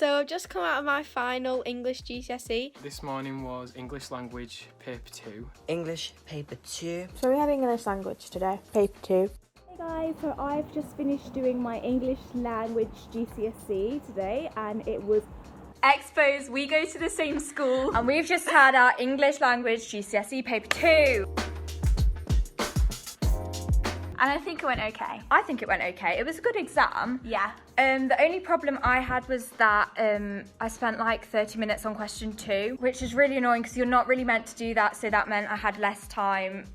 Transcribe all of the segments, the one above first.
So I've just come out of my final English GCSE. This morning was English language paper 2. English paper 2. So we had English language today, paper 2. Hey guys, so I've just finished doing my English language GCSE today and it was Expos. We go to the same school and we've just had our English language GCSE paper 2. And I think it went okay. I think it went okay. It was a good exam. Yeah. The only problem I had was that I spent like 30 minutes on question 2, which is really annoying because you're not really meant to do that. So that meant I had less time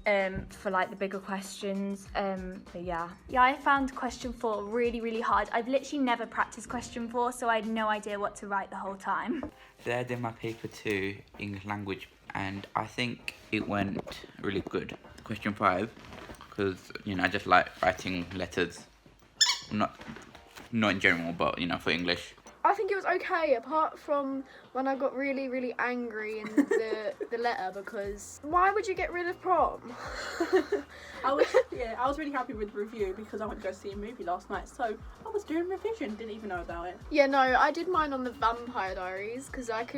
for like the bigger questions. But yeah. Yeah, I found question 4 really, really hard. I've literally never practiced question 4, so I had no idea what to write the whole time. Today I did my paper 2 English language and I think it went really good. Question 5. Because, I just like writing letters, not in general, but, for English. I think it was okay, apart from when I got really, really angry in the letter, because why would you get rid of prom? I was really happy with the review because I went to go see a movie last night, so I was doing revision, didn't even know about it. Yeah, no, I did mine on the Vampire Diaries because I've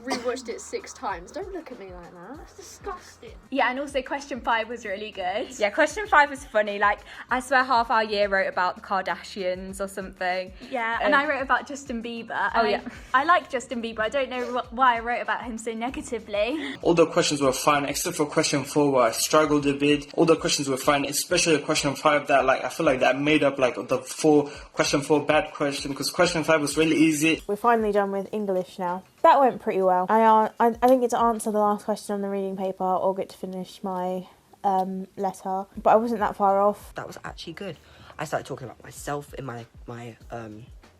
rewatched it 6 times. Don't look at me like that. That's disgusting. Yeah, and also question 5 was really good. Yeah, question 5 was funny. Like, I swear half our year wrote about the Kardashians or something. Yeah, and I wrote about Justin Bieber. Oh, yeah. I like Justin Bieber. I don't know why I wrote about him so negatively. All the questions were fine, except for question 4 where I struggled a bit. All the questions were fine, especially question 5 that I feel like that made up the question 4 bad question, because question 5 was really easy. We're finally done with English now. That went pretty well. I didn't get to answer the last question on the reading paper or get to finish my letter, but I wasn't that far off. That was actually good. I started talking about myself in my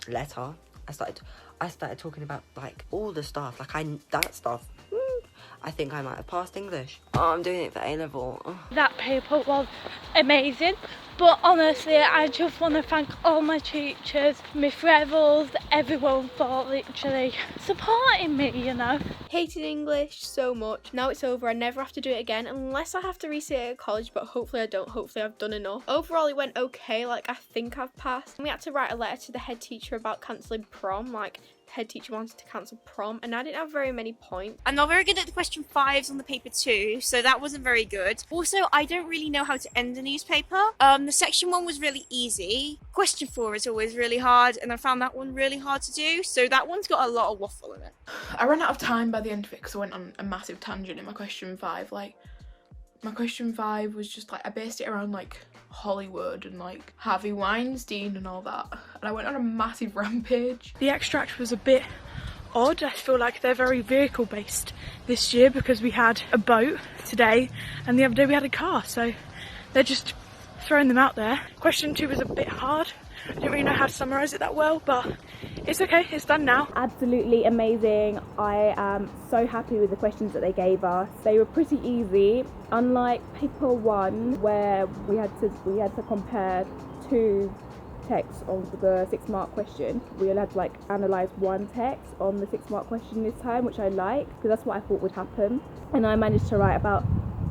letter. I started talking about all the stuff, that stuff. I think I might have passed English. Oh, I'm doing it for A-level. Oh. That paper was amazing, but honestly I just want to thank all my teachers, my revels, everyone for literally supporting me, Hated English so much. Now it's over. I never have to do it again unless I have to resit it at college, but hopefully I don't. Hopefully I've done enough. Overall it went okay, I think I've passed. We had to write a letter to the head teacher about cancelling prom, head teacher wanted to cancel prom and I didn't have very many points. I'm not very good at the question 5s on the paper 2, so that wasn't very good. Also, I don't really know how to end a newspaper. The section 1 was really easy. Question 4 is always really hard, and I found that one really hard to do, so that one's got a lot of waffle in it. I ran out of time by the end of it because I went on a massive tangent in my question 5. My question 5 was just I based it around Hollywood and Harvey Weinstein and all that, and I went on a massive rampage. The extract was a bit odd. I feel like they're very vehicle based this year because we had a boat today and the other day we had a car, so they're just throwing them out there. Question 2 was a bit hard. I didn't really know how to summarise it that well, but it's okay, it's done now. Absolutely amazing. I am so happy with the questions that they gave us. They were pretty easy, unlike paper 1 where we had to compare 2 texts on the 6-mark question. We only had to analyse 1 text on the 6-mark question this time, which I like because that's what I thought would happen. And I managed to write about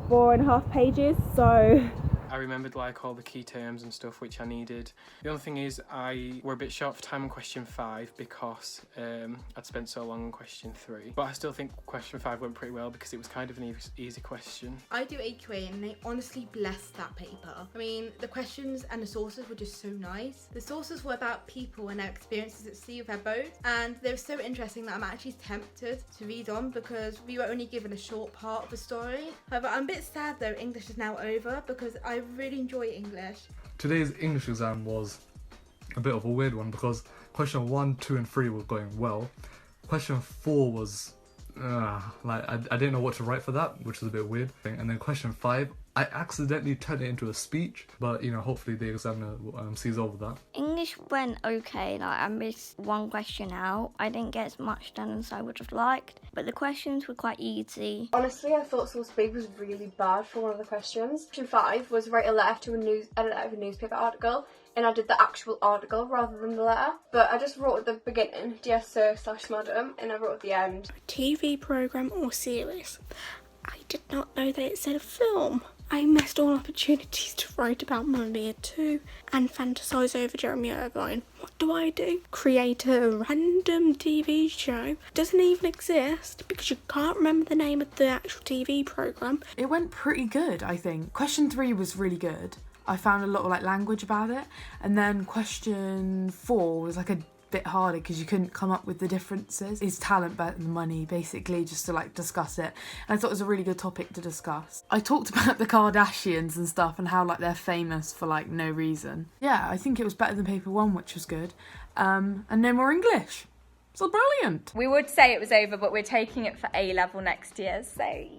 4.5 pages, so I remembered all the key terms and stuff which I needed. The only thing is I were a bit short for time on question 5 because I'd spent so long on question 3. But I still think question 5 went pretty well because it was kind of an easy question. I do AQA and they honestly blessed that paper. I mean, the questions and the sources were just so nice. The sources were about people and their experiences at sea with their boat, and they were so interesting that I'm actually tempted to read on because we were only given a short part of the story. However, I'm a bit sad though English is now over because I really enjoy English. Today's English exam was a bit of a weird one because question 1, 2 and 3 were going well. Question 4 was I didn't know what to write for that, which was a bit weird. And then question 5, I accidentally turned it into a speech, but hopefully the examiner sees over that. English went okay, I missed 1 question out. I didn't get as much done as I would have liked, but the questions were quite easy. Honestly, I thought source speed was really bad for one of the questions. Question 5 was write a letter to a newspaper article, and I did the actual article rather than the letter. But I just wrote at the beginning, dear sir/madam, and I wrote at the end. TV programme or series? I did not know that it said a film. I missed all opportunities to write about Maria too and fantasise over Jeremy Irvine. What do? Create a random TV show. Doesn't even exist because you can't remember the name of the actual TV programme. It went pretty good, I think. Question 3 was really good. I found a lot of like language about it, and then question 4 was like a bit harder because you couldn't come up with the differences. Is talent better than money, basically, just to like discuss it. And I thought it was a really good topic to discuss. I talked about the Kardashians and stuff and how like they're famous for like no reason. Yeah, I think it was better than paper 1, which was good. And no more English. So brilliant. We would say it was over, but we're taking it for A level next year, so yay!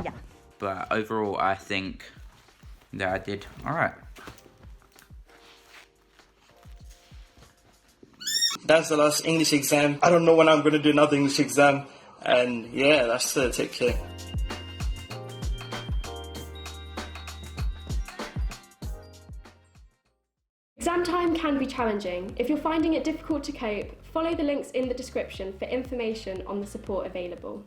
Yeah. But overall, I think that I did alright. That's the last English exam. I don't know when I'm going to do another English exam. And yeah, that's it. Take care. Exam time can be challenging. If you're finding it difficult to cope, follow the links in the description for information on the support available.